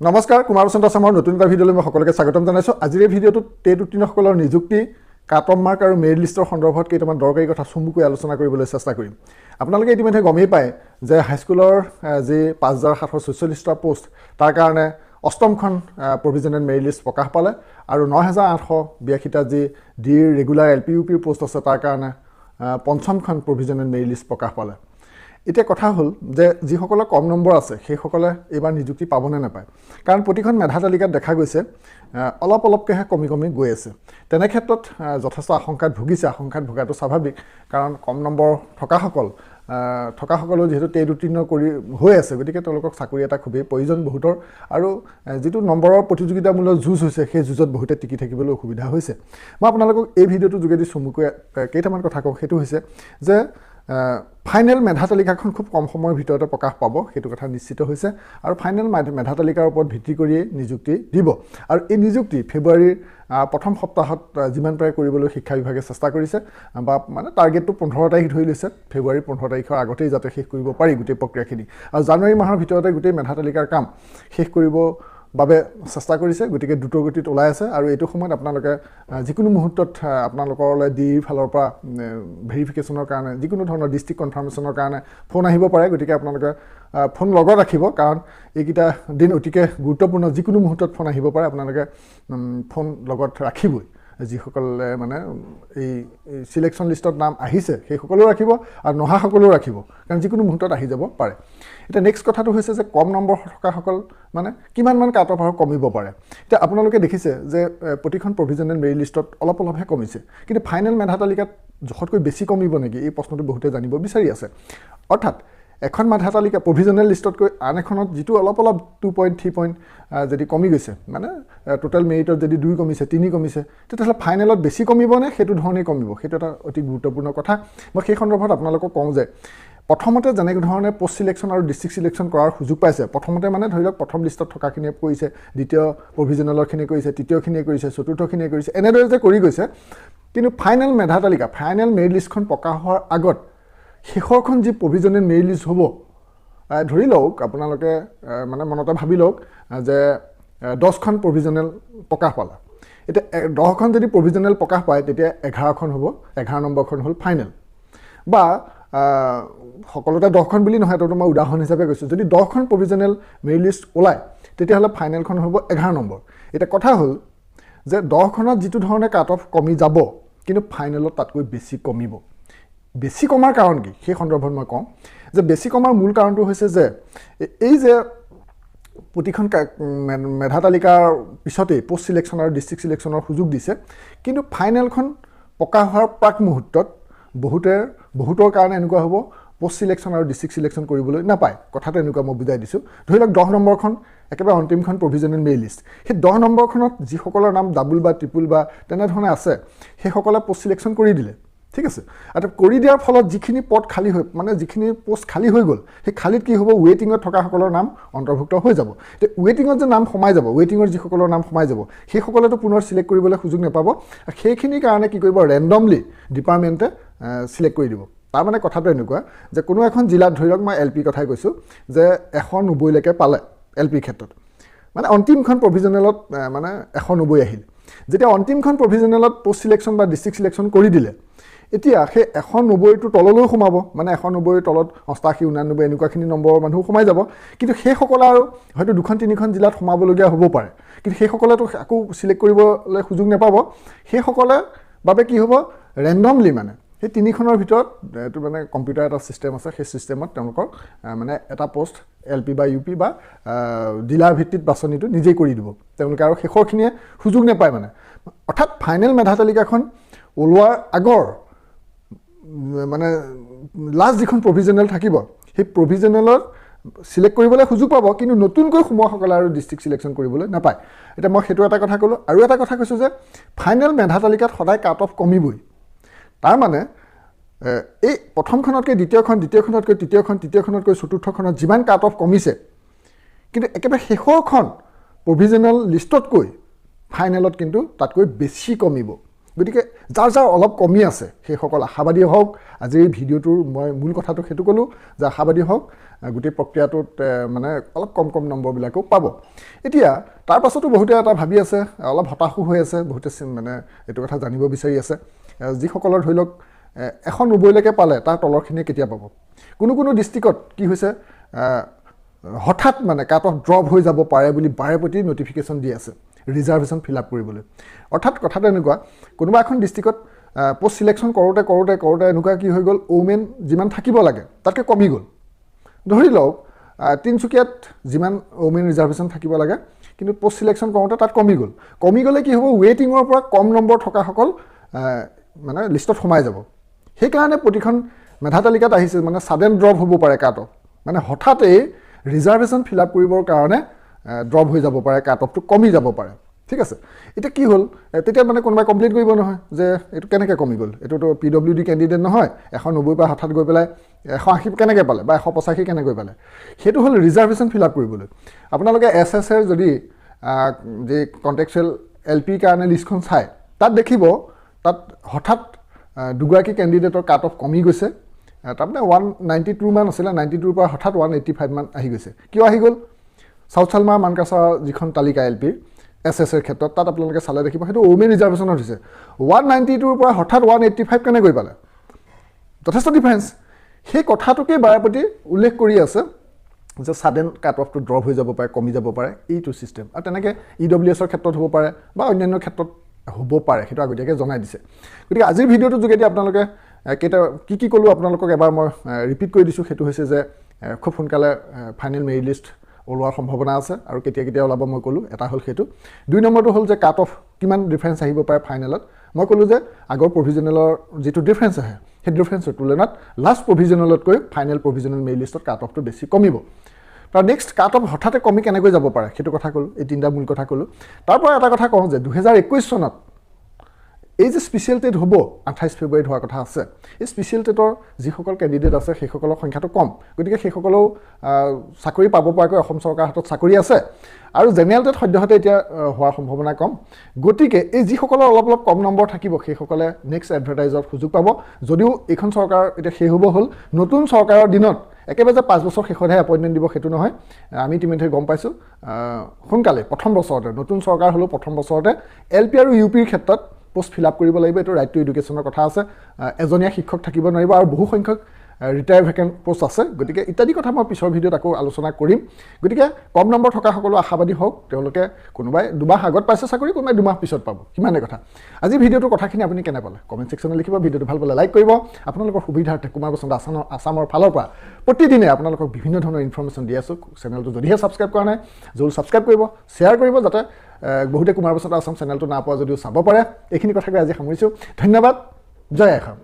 নমস্কাৰ কুমাৰ বসন্ত আছামৰ নতুন এটা ভিডিঅ'লৈ মই সকলোকে স্বাগতম জনাইছোঁ। আজিৰ এই ভিডিঅ'টোত টেট উত্তীৰ্ণসকলৰ নিযুক্তি, কাট অফ মাৰ্ক আৰু মেৰিট লিষ্টৰ সন্দৰ্ভত কেইটামান দৰকাৰী কথা চমুকৈ আলোচনা কৰিবলৈ চেষ্টা কৰিম। আপোনালোকে ইতিমধ্যে গমেই পায় যে হাইস্কুলৰ যি 5746টা পোষ্ট তাৰ কাৰণে অষ্টমখন প্ৰভিজনেল মেৰিট লিষ্ট প্ৰকাশ পালে আৰু 9882টা যি ডিৰ ৰেগুলাৰ এল পি ইউ পিৰ পোষ্ট আছে তাৰ কাৰণে পঞ্চমখন প্ৰভিজনেল মেৰিট লিষ্ট প্ৰকাশ পালে। এতিয়া কথা হ'ল যে যিসকলৰ কম নম্বৰ আছে সেইসকলে এইবাৰ নিযুক্তি পাবনে নাপায়, কাৰণ প্ৰতিখন মেধা তালিকাত দেখা গৈছে অলপ অলপকৈহে কমি গৈ আছে। তেনে ক্ষেত্ৰত যথেষ্ট আশংকাত ভুগিছে। আশংকাত ভোগাটো স্বাভাৱিক, কাৰণ কম নম্বৰ থকাসকলেও যিহেতু টেট উত্তীৰ্ণ হৈ আছে, গতিকে তেওঁলোকক চাকৰি এটা খুবেই প্ৰয়োজন বহুতৰ, আৰু যিটো নম্বৰৰ প্ৰতিযোগিতামূলক যুঁজ হৈছে সেই যুঁজত বহুতে টিকি থাকিবলৈ অসুবিধা হৈছে। মই আপোনালোকক এই ভিডিঅ'টোৰ যোগেদি চমুকৈ কেইটামান কথা কওঁ। সেইটো হৈছে যে ফাইনেল মেধা তালিকাখন খুব কম সময়ৰ ভিতৰতে প্ৰকাশ পাব, সেইটো কথা নিশ্চিত হৈছে, আৰু ফাইনেল মেধা তালিকাৰ ওপৰত ভিত্তি কৰিয়েই নিযুক্তি দিব। আৰু এই নিযুক্তি ফেব্ৰুৱাৰীৰ প্ৰথম সপ্তাহত যিমান পাৰে কৰিবলৈ শিক্ষা বিভাগে চেষ্টা কৰিছে, বা মানে টাৰ্গেটটো 15 তাৰিখ ধৰি লৈছে, ফেব্ৰুৱাৰীৰ 15 তাৰিখৰ আগতেই যাতে শেষ কৰিব পাৰি গোটেই প্ৰক্ৰিয়াখিনি, আৰু জানুৱাৰী মাহৰ ভিতৰতে গোটেই মেধা তালিকাৰ কাম শেষ কৰিব বাবে চেষ্টা কৰিছে। গতিকে দ্ৰুতগতিত ওলাই আছে, আৰু এইটো সময়ত আপোনালোকে যিকোনো মুহূৰ্তত আপোনালোকলৈ ডিৰ ফালৰ পৰা ভেৰিফিকেশ্যনৰ কাৰণে যিকোনো ধৰণৰ ডিষ্ট্ৰিক্ট কনফাৰ্মেশ্যনৰ কাৰণে ফোন আহিব পাৰে। গতিকে আপোনালোকে ফোন লগত ৰাখিব, কাৰণ এইকেইটা দিন অতিকে গুৰুত্বপূৰ্ণ। যিকোনো মুহূৰ্তত ফোন আহিব পাৰে, আপোনালোকে ফোন লগত ৰাখিবই। যিসকলে মানে এই চিলেকশ্যন লিষ্টত নাম আহিছে সেইসকলেও ৰাখিব, আৰু নহাসকলেও ৰাখিব, কাৰণ যিকোনো মুহূৰ্তত আহি যাব পাৰে। এতিয়া নেক্সট কথাটো হৈছে যে কম নম্বৰ থকাসকল মানে কিমানমান কাট অফ আৰু কমিব পাৰে। এতিয়া আপোনালোকে দেখিছে যে প্ৰতিখন প্ৰভিজনেল মেৰিট লিষ্টত অলপ অলপহে কমিছে, কিন্তু ফাইনেল মেধা তালিকাত জোখতকৈ বেছি কমিব নেকি, এই প্ৰশ্নটো বহুতে জানিব বিচাৰি আছে। অৰ্থাৎ এখন মেধা তালিকা প্ৰভিজনেল লিষ্টতকৈ আন এখনত যিটো অলপ 2 পইণ্ট 3 পইণ্ট যদি কমি গৈছে, মানে টোটেল মেৰিটত যদি 2 কমিছে 3 কমিছে, তেতিয়াহ'লে ফাইনেলত বেছি কমিবনে সেইটো ধৰণেই কমিব, সেইটো এটা অতি গুৰুত্বপূৰ্ণ কথা। মই সেই সন্দৰ্ভত আপোনালোকক কওঁ যে প্ৰথমতে যেনে ধৰণে পষ্ট চিলেকশ্যন আৰু ডিষ্ট্ৰিক্ট চিলেকশ্যন কৰাৰ সুযোগ পাইছে, প্ৰথমতে মানে ধৰি লওক প্ৰথম লিষ্টত থকাখিনিয়ে কৰিছে, দ্বিতীয় প্ৰভিজনেলৰখিনিয়ে কৰিছে, তৃতীয়খিনিয়ে কৰিছে, চতুৰ্থখিনিয়ে কৰিছে, এনেদৰে যে কৰি গৈছে, কিন্তু ফাইনেল মেধা তালিকা ফাইনেল মেৰিট লিষ্টখন প্ৰকাশ হোৱাৰ আগত শেষৰখন যি প্ৰভিজনেল মেৰিট লিষ্ট হ'ব, ধৰি লওক আপোনালোকে মানে মনতে ভাবি লওক যে 10খন প্ৰভিজনেল প্ৰকাশ পালে। এতিয়া 10খন যদি প্ৰভিজনেল প্ৰকাশ পায়, তেতিয়া 11খন হ'ব, 11 নম্বৰখন হ'ল ফাইনেল। বা সকলোতে 10খন বুলি নহয়, এইটো মই উদাহৰণ হিচাপে কৈছোঁ। যদি 10খন প্ৰভিজনেল মেৰিট লিষ্ট ওলায়, তেতিয়াহ'লে ফাইনেলখন হ'ব 11 নম্বৰ। এতিয়া কথা হ'ল যে 10খনত যিটো ধৰণে কাট অফ কমি যাব, কিন্তু ফাইনেলত তাতকৈ বেছি কমিব। বেছি কমাৰ কাৰণ কি সেই সন্দৰ্ভত মই কওঁ যে বেছি কমাৰ মূল কাৰণটো হৈছে যে এই যে প্ৰতিখন মেধা তালিকাৰ পিছতেই পষ্ট চিলেকশ্যন আৰু ডিষ্ট্ৰিক্ট চিলেকশ্যনৰ সুযোগ দিছে, কিন্তু ফাইনেলখন প্ৰকাশ হোৱাৰ প্ৰাক মুহূৰ্তত বহুতৰ কাৰণে এনেকুৱা হ'ব পষ্ট চিলেকশ্যন আৰু ডিষ্ট্ৰিক্ট চিলেকশ্যন কৰিবলৈ নাপায়। কথাটো এনেকুৱা মই বুজাই দিছোঁ। ধৰি লওক 10 নম্বৰখন একেবাৰে অন্তিমখন প্ৰভিজনেল মেৰিট লিষ্ট, সেই 10 নম্বৰখনত যিসকলৰ নাম ডাবুল বা ট্ৰিপুল বা তেনেধৰণে আছে, সেইসকলে পষ্ট চিলেকশ্যন কৰি দিলে, ঠিক আছে। আৰু কৰি দিয়াৰ ফলত যিখিনি পদ খালী হৈ মানে যিখিনি পোষ্ট খালী হৈ গ'ল, সেই খালীত কি হ'ব, ৱেইটিঙত থকাসকলৰ নাম অন্তৰ্ভুক্ত হৈ যাব। এতিয়া ৱেইটিঙত যে নাম সোমাই যাব, ৱেইটিঙৰ যিসকলৰ নাম সোমাই যাব, সেইসকলেতো পুনৰ চিলেক্ট কৰিবলৈ সুযোগ নাপাব। সেইখিনিৰ কাৰণে কি কৰিব, ৰেণ্ডমলি ডিপাৰ্টমেণ্টে চিলেক্ট কৰি দিব। তাৰমানে কথাটো এনেকুৱা যে কোনো এখন জিলাত ধৰি লওক, মই এল পিৰ কথাই কৈছোঁ, যে 190লৈকে পালে এল পিৰ ক্ষেত্ৰত, মানে অন্তিমখন প্ৰভিজনেলত মানে 190 আহিল। যেতিয়া অন্তিমখন প্ৰভিজনেলত পষ্ট চিলেকশ্যন বা ডিষ্ট্ৰিক্ট চিলেকশ্যন কৰি দিলে, এতিয়া সেই 190টোৰ তললৈও সোমাব, মানে 190ৰ তলত 88, 89 এনেকুৱাখিনি নম্বৰৰ মানুহ সোমাই যাব। কিন্তু সেইসকলে আৰু হয়তো 2-3খন জিলাত সোমাবলগীয়া হ'ব পাৰে, কিন্তু সেইসকলেতো আকৌ চিলেক্ট কৰিবলৈ সুযোগ নাপাব। সেইসকলে বাবে কি হ'ব, ৰেণ্ডমলি মানে সেই 3খনৰ ভিতৰত এইটো মানে কম্পিউটাৰ এটা ছিষ্টেম আছে, সেই ছিষ্টেমত তেওঁলোকক মানে এটা পোষ্ট এল পি বা ইউ পি বা জিলাৰ ভিত্তিত বাছনিটো নিজেই কৰি দিব তেওঁলোকে, আৰু শেষৰখিনিয়ে সুযোগ নাপায় মানে। অৰ্থাৎ ফাইনেল মেধা তালিকাখন ওলোৱাৰ আগৰ মানে লাষ্ট যিখন প্ৰভিজনেল থাকিব, সেই প্ৰভিজনেলত চিলেক্ট কৰিবলৈ সুযোগ পাব, কিন্তু নতুনকৈ সোমোৱাসকলে আৰু ডিষ্ট্ৰিক্ট চিলেকশ্যন কৰিবলৈ নাপায়। এতিয়া মই সেইটো এটা কথা ক'লোঁ। আৰু এটা কথা কৈছোঁ যে ফাইনেল মেধা তালিকাত সদায় কাট অফ কমিবই। তাৰমানে এই প্ৰথমখনতকৈ দ্বিতীয়খন, দ্বিতীয়খনতকৈ তৃতীয়খন, তৃতীয়খনতকৈ চতুৰ্থখনত যিমান কাট অফ কমিছে, কিন্তু একেবাৰে শেষৰখন প্ৰভিজনেল লিষ্টতকৈ ফাইনেলত কিন্তু তাতকৈ বেছি কমিব। গতিকে যাৰ যাৰ অলপ কমি আছে সেইসকল আশাবাদী হওক। আজি এই ভিডিঅ'টোৰ মই মূল কথাটো সেইটো ক'লোঁ যে আশাবাদী হওক, গোটেই প্ৰক্ৰিয়াটোত মানে অলপ কম নম্বৰবিলাকো পাব। এতিয়া তাৰ পাছতো বহুতে এটা ভাবি আছে, অলপ হতাশো হৈ আছে, বহুতে মানে এইটো কথা জানিব বিচাৰি আছে যিসকলৰ ধৰি লওক 190লৈকে পালে তাৰ তলৰখিনিয়ে কেতিয়া পাব। কোনো ডিষ্ট্ৰিক্টত কি হৈছে হঠাৎ মানে কাট অফ ড্ৰপ হৈ যাব পাৰে বুলি বাৰে প্ৰতি নটিফিকেশ্যন দি আছে ৰিজাৰ্ভেশ্যন ফিল আপ কৰিবলৈ। অৰ্থাৎ কথাটো এনেকুৱা, কোনোবা এখন ডিষ্ট্ৰিক্টত পোষ্ট চিলেকশ্যন কৰোঁতে এনেকুৱা কি হৈ গ'ল, ওমেন যিমান থাকিব লাগে তাতকৈ কমি গ'ল। ধৰি লওক তিনিচুকীয়াত যিমান ওমেন ৰিজাৰ্ভেশ্যন থাকিব লাগে কিন্তু পোষ্ট চিলেকশ্যন কৰোঁতে তাত কমি গ'লে কি হ'ব, ৱেইটিঙৰ পৰা কম নম্বৰ থকাসকল মানে লিষ্টত সোমাই যাব। সেইকাৰণে প্ৰতিখন মেধা তালিকাত আহিছে মানে ছাডেন ড্ৰপ হ'ব পাৰে কাট অফ, মানে হঠাতেই ৰিজাৰ্ভেশ্যন ফিল আপ কৰিবৰ কাৰণে ড্ৰপ হৈ যাব পাৰে, কাট অফটো কমি যাব পাৰে। ঠিক আছে, এতিয়া কি হ'ল, তেতিয়া মানে কোনোবাই কমপ্লেইন কৰিব নহয় যে এইটো কেনেকৈ কমি গ'ল, এইটোতো PWD কেণ্ডিডেট নহয়, 190 পৰা হঠাৎ গৈ পেলাই 180 কেনেকৈ পালে বা 185 কেনেকৈ পালে। সেইটো হ'ল ৰিজাৰ্ভেশ্যন ফিল আপ কৰিবলৈ। আপোনালোকে SSৰ যদি যি কণ্টেক্সুৱেল LPৰ কাৰণে লিষ্টখন চায় তাত দেখিব, তাত হঠাৎ দুগৰাকী কেণ্ডিডেটৰ কাট অফ কমি গৈছে। তাৰমানে 192 মান আছিলে, 92ৰ পৰা হঠাৎ 185 মান আহি গৈছে। কিয় আহি গ'ল? চাউথ চালমাৰ মানকাছাৰ যিখন তালিকা LPৰ SSৰ ক্ষেত্ৰত তাত আপোনালোকে চালে দেখিব সেইটো ওমেন ৰিজাৰ্ভেশ্যনত হৈছে। 192ৰ পৰা হঠাৎ 185 কেনেকৈ পালে, যথেষ্ট ডিফাৰেঞ্চ। সেই কথাটোকে বাৰে প্ৰতি উল্লেখ কৰি আছে যে ছাডেন কাট অফটো ড্ৰপ হৈ যাব পাৰে, কমি যাব পাৰে, এইটো ছিষ্টেম। আৰু তেনেকৈ EWSৰ ক্ষেত্ৰত হ'ব পাৰে বা অন্যান্য ক্ষেত্ৰত হ'ব পাৰে, সেইটো আগতীয়াকৈ জনাই দিছে। গতিকে আজিৰ ভিডিঅ'টোৰ যোগেদি আপোনালোকে কি ক'লোঁ আপোনালোকক এবাৰ মই ৰিপিট কৰি দিছোঁ। সেইটো হৈছে যে খুব সোনকালে ফাইনেল মেৰিট লিষ্ট ওলোৱাৰ সম্ভাৱনা আছে আৰু কেতিয়া ওলাব মই ক'লোঁ। এটা হ'ল সেইটো। 2 নম্বৰটো হ'ল যে কাট অফ কিমান ডিফাৰেঞ্চ আহিব পাৰে ফাইনেলত। মই ক'লোঁ যে আগৰ প্ৰভিজনেলৰ যিটো ডিফাৰেঞ্চ আহে সেই ডিফাৰেঞ্চৰ তুলনাত লাষ্ট প্ৰভিজনেলতকৈ ফাইনেল প্ৰভিজনেল মেৰিট লিষ্টত কাট অফটো বেছি কমিব। তাৰ নেক্সট কাট অফ হঠাতে কমি কেনেকৈ যাব পাৰে সেইটো কথা ক'লোঁ। এই 3টা মূল কথা ক'লোঁ। তাৰপৰা এটা কথা কওঁ যে 2021 চনত এই যে স্পেচিয়েল টেট হ'ব 28 ফেব্ৰুৱাৰীত হোৱাৰ কথা আছে, এই স্পেচিয়েল টেটৰ যিসকল কেণ্ডিডেট আছে সেইসকলৰ সংখ্যাটো কম। গতিকে সেইসকলেও চাকৰি পাব পৰাকৈ অসম চৰকাৰৰ হাতত চাকৰি আছে আৰু জেনেৰেল টেট সদ্যহতে এতিয়া হোৱাৰ সম্ভাৱনা কম। গতিকে এই যিসকলৰ অলপ কম নম্বৰ থাকিব সেইসকলে নেক্সট এডভাৰটাইজত সুযোগ পাব। যদিও এইখন চৰকাৰ এতিয়া শেষ হ'ব হ'ল, নতুন চৰকাৰৰ দিনত একেবাৰে যে 5 বছৰ শেষতহে এপইণ্টমেণ্ট দিব সেইটো নহয়। আমি ইতিমধ্যে গম পাইছোঁ সোনকালে প্ৰথম বছৰতে, নতুন চৰকাৰ হ'লেও প্ৰথম বছৰতে LP আৰু UPৰ ক্ষেত্ৰত পোষ্ট ফিল আপ কৰিব লাগিব। এইটো ৰাইট টু এডুকেশ্যনৰ কথা আছে। এজনীয়া শিক্ষক থাকিব নোৱাৰিব আৰু বহু সংখ্যক ৰিটায়াৰ ভেকেণ্ট পোষ্ট আছে। গতিকে ইত্যাদি কথা মই পিছৰ ভিডিঅ'ত আকৌ আলোচনা কৰিম। গতিকে কম নম্বৰ থকা সকলো আশাবাদী হওক, তেওঁলোকে কোনোবাই 2 মাহ আগত পাইছে চাকৰি, কোনোবাই 2 মাহ পিছত পাব, সিমানে কথা। আজি ভিডিঅ'টোৰ কথাখিনি আপুনি কেনে পালে কমেণ্ট ছেকশ্যনত লিখিব। ভিডিঅ'টো ভাল পালে লাইক কৰিব। আপোনালোকৰ সুবিধাৰ্থে কুমাৰ বসন্ত আছামৰ ফালৰ পৰা প্ৰতিদিনে আপোনালোকক বিভিন্ন ধৰণৰ ইনফৰ্মেশ্যন দি আছোঁ। চেনেলটো যদিহে ছাবস্ক্ৰাইব কৰা নাই জৰুৰ ছাবস্ক্ৰাইব কৰিব, শ্বেয়াৰ কৰিব, যাতে বহুতে কুমাৰ বসন্ত আছাম চেনেলটো নাপোৱা যদিও চাব পাৰে। এইখিনি কথাকৈ আজি সামৰিছোঁ। ধন্যবাদ। জয় আসাম।